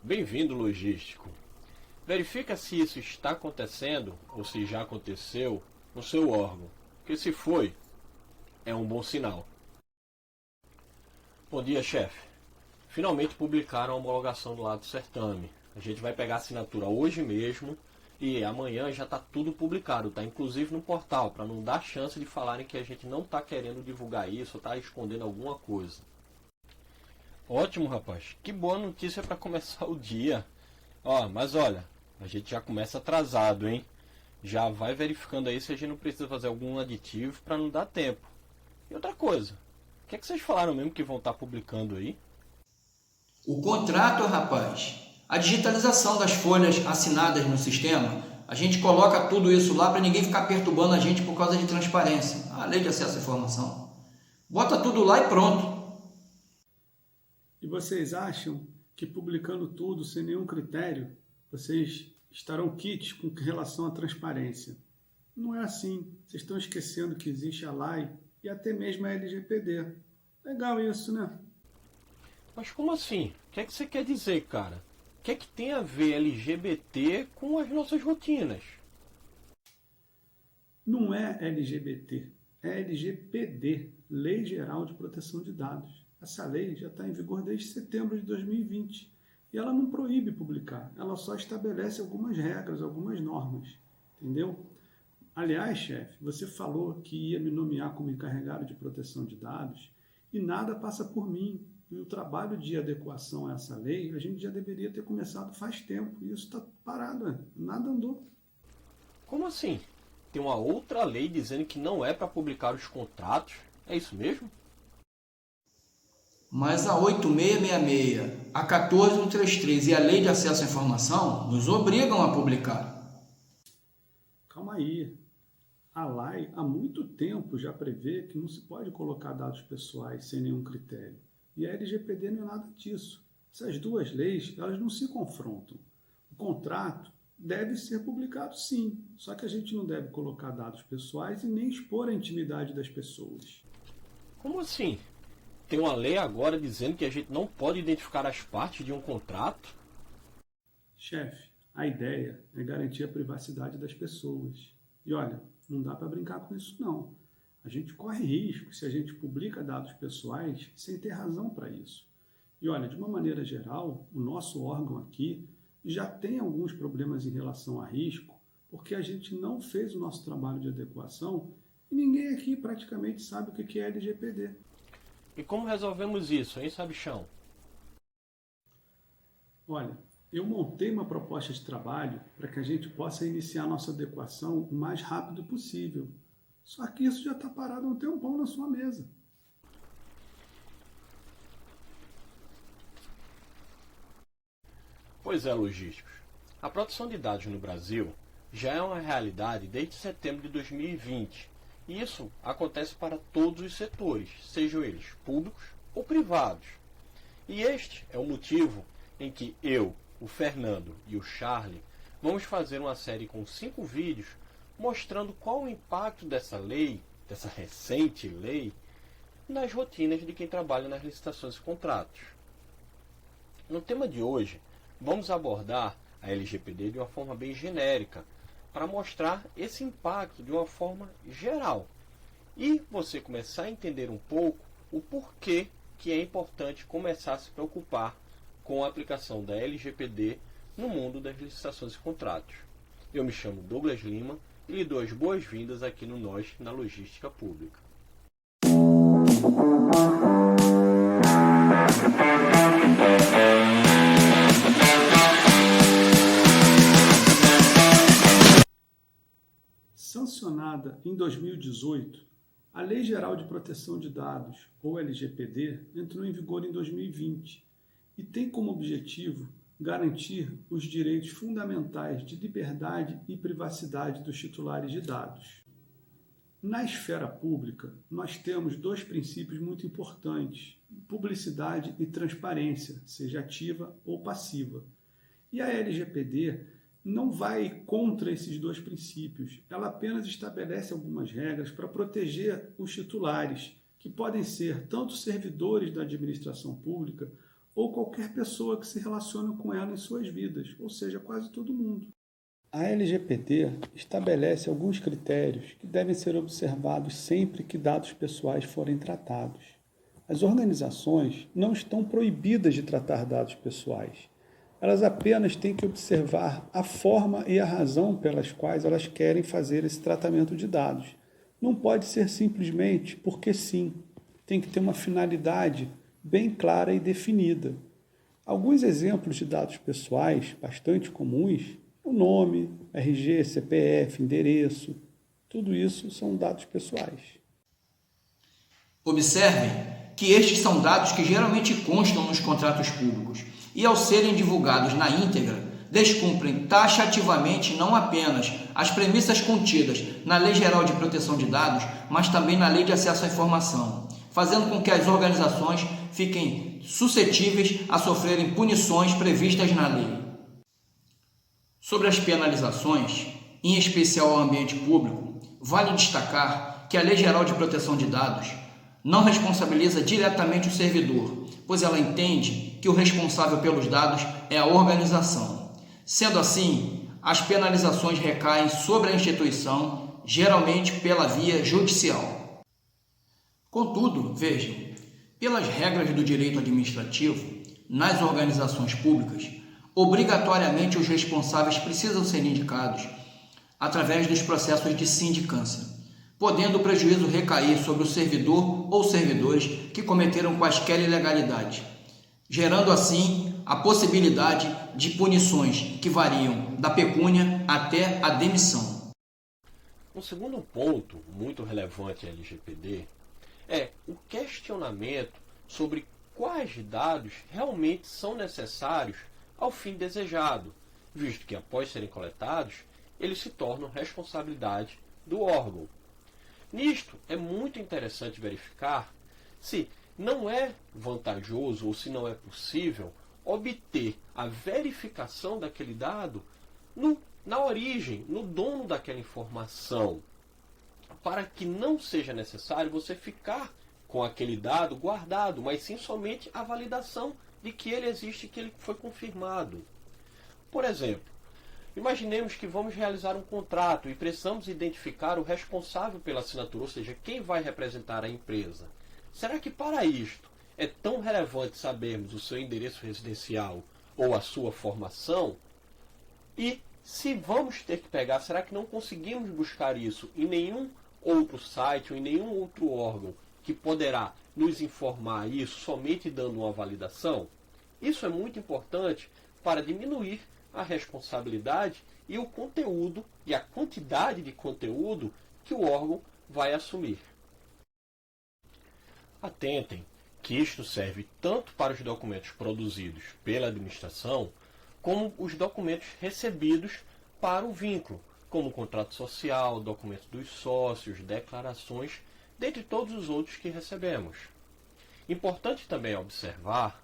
Bem-vindo, logístico. Verifica se isso está acontecendo ou se já aconteceu no seu órgão, porque se foi, é um bom sinal. Bom dia, chefe. Finalmente publicaram a homologação do lado do certame. A gente vai pegar a assinatura hoje mesmo e amanhã já está tudo publicado, tá? Inclusive no portal, para não dar chance de falarem que a gente não está querendo divulgar isso ou está escondendo alguma coisa. Ótimo, rapaz. Que boa notícia para começar o dia. Mas olha, a gente já começa atrasado, hein? Já vai verificando aí se a gente não precisa fazer algum aditivo para não dar tempo. E outra coisa, o que é que vocês falaram mesmo que vão estar publicando aí? O contrato, rapaz, a digitalização das folhas assinadas no sistema, a gente coloca tudo isso lá para ninguém ficar perturbando a gente por causa de transparência. A lei de acesso à informação. Bota tudo lá e pronto. E vocês acham que publicando tudo sem nenhum critério, vocês estarão quites com relação à transparência? Não é assim. Vocês estão esquecendo que existe a lei e até mesmo a LGPD. Legal isso, né? Mas como assim? O que é que você quer dizer, cara? O que é que tem a ver LGBT com as nossas rotinas? Não é LGBT, é LGPD, Lei Geral de Proteção de Dados. Essa lei já está em vigor desde setembro de 2020 e ela não proíbe publicar, ela só estabelece algumas regras, algumas normas, entendeu? Aliás, chefe, você falou que ia me nomear como encarregado de proteção de dados e nada passa por mim. E o trabalho de adequação a essa lei, a gente já deveria ter começado faz tempo. E isso está parado, nada andou. Como assim? Tem uma outra lei dizendo que não é para publicar os contratos? É isso mesmo? Mas a 8666, a 14133 e a Lei de Acesso à Informação nos obrigam a publicar. Calma aí. A lei há muito tempo já prevê que não se pode colocar dados pessoais sem nenhum critério. E a LGPD não é nada disso. Essas duas leis, elas não se confrontam. O contrato deve ser publicado sim, só que a gente não deve colocar dados pessoais e nem expor a intimidade das pessoas. Como assim? Tem uma lei agora dizendo que a gente não pode identificar as partes de um contrato? Chefe, a ideia é garantir a privacidade das pessoas. E olha, não dá para brincar com isso não. A gente corre risco se a gente publica dados pessoais sem ter razão para isso. E olha, de uma maneira geral, o nosso órgão aqui já tem alguns problemas em relação a risco, porque a gente não fez o nosso trabalho de adequação e ninguém aqui praticamente sabe o que é LGPD. E como resolvemos isso, hein, Sabichão? Olha, eu montei uma proposta de trabalho para que a gente possa iniciar nossa adequação o mais rápido possível. Só que isso já está parado há um tempão na sua mesa. Pois é, logísticos. A proteção de dados no Brasil já é uma realidade desde setembro de 2020. E isso acontece para todos os setores, sejam eles públicos ou privados. E este é o motivo em que eu, o Fernando e o Charlie vamos fazer uma série com 5 vídeos mostrando qual o impacto dessa lei, dessa recente lei, nas rotinas de quem trabalha nas licitações e contratos. No tema de hoje, vamos abordar a LGPD de uma forma bem genérica, para mostrar esse impacto de uma forma geral. E você começar a entender um pouco o porquê que é importante começar a se preocupar com a aplicação da LGPD no mundo das licitações e contratos. Eu me chamo Douglas Lima e lhe dou as boas-vindas aqui no Nós na Logística Pública. Sancionada em 2018, a Lei Geral de Proteção de Dados, ou LGPD, entrou em vigor em 2020 e tem como objetivo garantir os direitos fundamentais de liberdade e privacidade dos titulares de dados. Na esfera pública, nós temos dois princípios muito importantes: publicidade e transparência, seja ativa ou passiva. E a LGPD não vai contra esses dois princípios, ela apenas estabelece algumas regras para proteger os titulares, que podem ser tanto servidores da administração pública ou qualquer pessoa que se relacione com ela em suas vidas, ou seja, quase todo mundo. A LGPD estabelece alguns critérios que devem ser observados sempre que dados pessoais forem tratados. As organizações não estão proibidas de tratar dados pessoais. Elas apenas têm que observar a forma e a razão pelas quais elas querem fazer esse tratamento de dados. Não pode ser simplesmente porque sim. Tem que ter uma finalidade bem clara e definida. Alguns exemplos de dados pessoais bastante comuns: o nome, RG, CPF, endereço, tudo isso são dados pessoais. Observe que estes são dados que geralmente constam nos contratos públicos e, ao serem divulgados na íntegra, descumprem taxativamente não apenas as premissas contidas na Lei Geral de Proteção de Dados, mas também na Lei de Acesso à Informação, fazendo com que as organizações fiquem suscetíveis a sofrerem punições previstas na lei. Sobre as penalizações, em especial ao ambiente público, vale destacar que a Lei Geral de Proteção de Dados não responsabiliza diretamente o servidor, pois ela entende que o responsável pelos dados é a organização. Sendo assim, as penalizações recaem sobre a instituição, geralmente pela via judicial. Contudo, vejam, pelas regras do direito administrativo, nas organizações públicas, obrigatoriamente os responsáveis precisam ser indicados através dos processos de sindicância, podendo o prejuízo recair sobre o servidor ou servidores que cometeram quaisquer ilegalidades, gerando assim a possibilidade de punições que variam da pecúnia até a demissão. Um segundo ponto muito relevante à LGPD é o questionamento sobre quais dados realmente são necessários ao fim desejado, visto que após serem coletados, eles se tornam responsabilidade do órgão. Nisto, é muito interessante verificar se não é vantajoso ou se não é possível obter a verificação daquele dado na origem, no dono daquela informação, para que não seja necessário você ficar com aquele dado guardado, mas sim somente a validação de que ele existe, que ele foi confirmado. Por exemplo, imaginemos que vamos realizar um contrato e precisamos identificar o responsável pela assinatura, ou seja, quem vai representar a empresa. Será que para isto é tão relevante sabermos o seu endereço residencial ou a sua formação? E se vamos ter que pegar, será que não conseguimos buscar isso em nenhum outro site ou em nenhum outro órgão que poderá nos informar isso somente dando uma validação? Isso é muito importante para diminuir a responsabilidade e o conteúdo e a quantidade de conteúdo que o órgão vai assumir. Atentem que isto serve tanto para os documentos produzidos pela administração, como os documentos recebidos para o vínculo, como o contrato social, documentos dos sócios, declarações, dentre todos os outros que recebemos. Importante também observar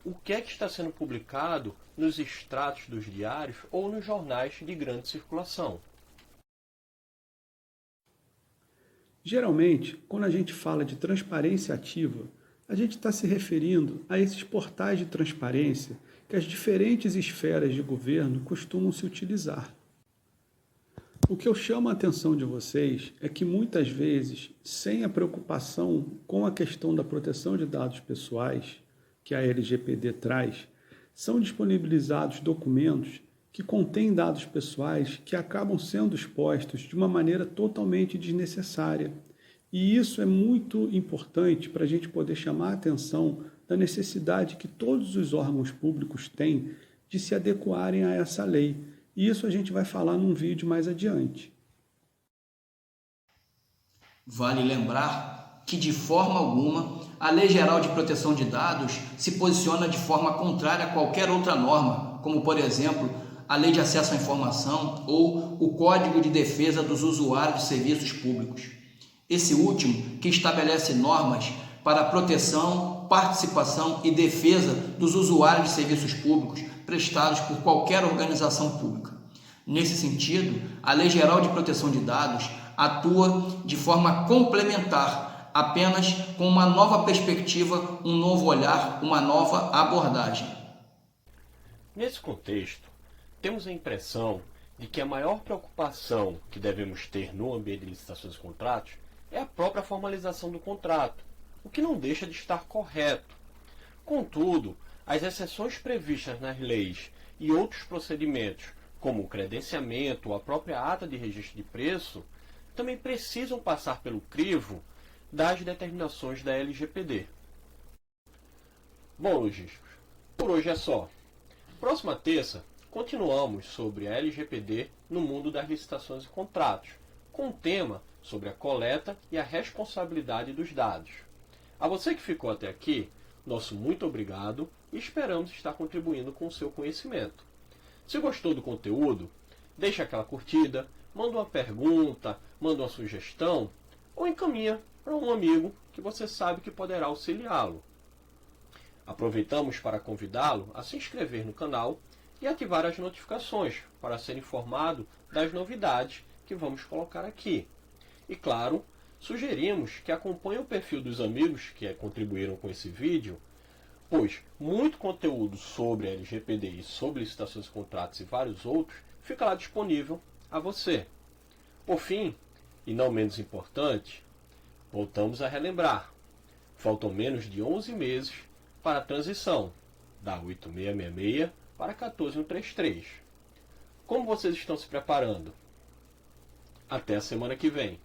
o que é que está sendo publicado nos extratos dos diários ou nos jornais de grande circulação. Geralmente, quando a gente fala de transparência ativa, a gente está se referindo a esses portais de transparência que as diferentes esferas de governo costumam se utilizar. O que eu chamo a atenção de vocês é que muitas vezes, sem a preocupação com a questão da proteção de dados pessoais, que a LGPD traz, são disponibilizados documentos que contêm dados pessoais que acabam sendo expostos de uma maneira totalmente desnecessária. E isso é muito importante para a gente poder chamar a atenção da necessidade que todos os órgãos públicos têm de se adequarem a essa lei. E isso a gente vai falar num vídeo mais adiante. Vale lembrar que, de forma alguma, a Lei Geral de Proteção de Dados se posiciona de forma contrária a qualquer outra norma, como, por exemplo, a Lei de Acesso à Informação ou o Código de Defesa dos Usuários de Serviços Públicos. Esse último que estabelece normas para a proteção, participação e defesa dos usuários de serviços públicos prestados por qualquer organização pública. Nesse sentido, a Lei Geral de Proteção de Dados atua de forma complementar apenas com uma nova perspectiva, um novo olhar, uma nova abordagem. Nesse contexto, temos a impressão de que a maior preocupação que devemos ter no ambiente de licitações e contratos é a própria formalização do contrato, o que não deixa de estar correto. Contudo, as exceções previstas nas leis e outros procedimentos, como o credenciamento ou a própria ata de registro de preço, também precisam passar pelo crivo das determinações da LGPD. Bom, logísticos, por hoje é só. Próxima terça, continuamos sobre a LGPD no mundo das licitações e contratos, com um tema sobre a coleta e a responsabilidade dos dados. A você que ficou até aqui, nosso muito obrigado e esperamos estar contribuindo com o seu conhecimento. Se gostou do conteúdo, deixe aquela curtida, manda uma pergunta, manda uma sugestão ou encaminha para um amigo que você sabe que poderá auxiliá-lo. Aproveitamos para convidá-lo a se inscrever no canal e ativar as notificações para ser informado das novidades que vamos colocar aqui. E claro, sugerimos que acompanhe o perfil dos amigos que contribuíram com esse vídeo, pois muito conteúdo sobre a LGPD e sobre licitações e contratos e vários outros fica lá disponível a você. Por fim, e não menos importante, voltamos a relembrar, faltam menos de 11 meses para a transição da 8666 para 14133. Como vocês estão se preparando? Até a semana que vem.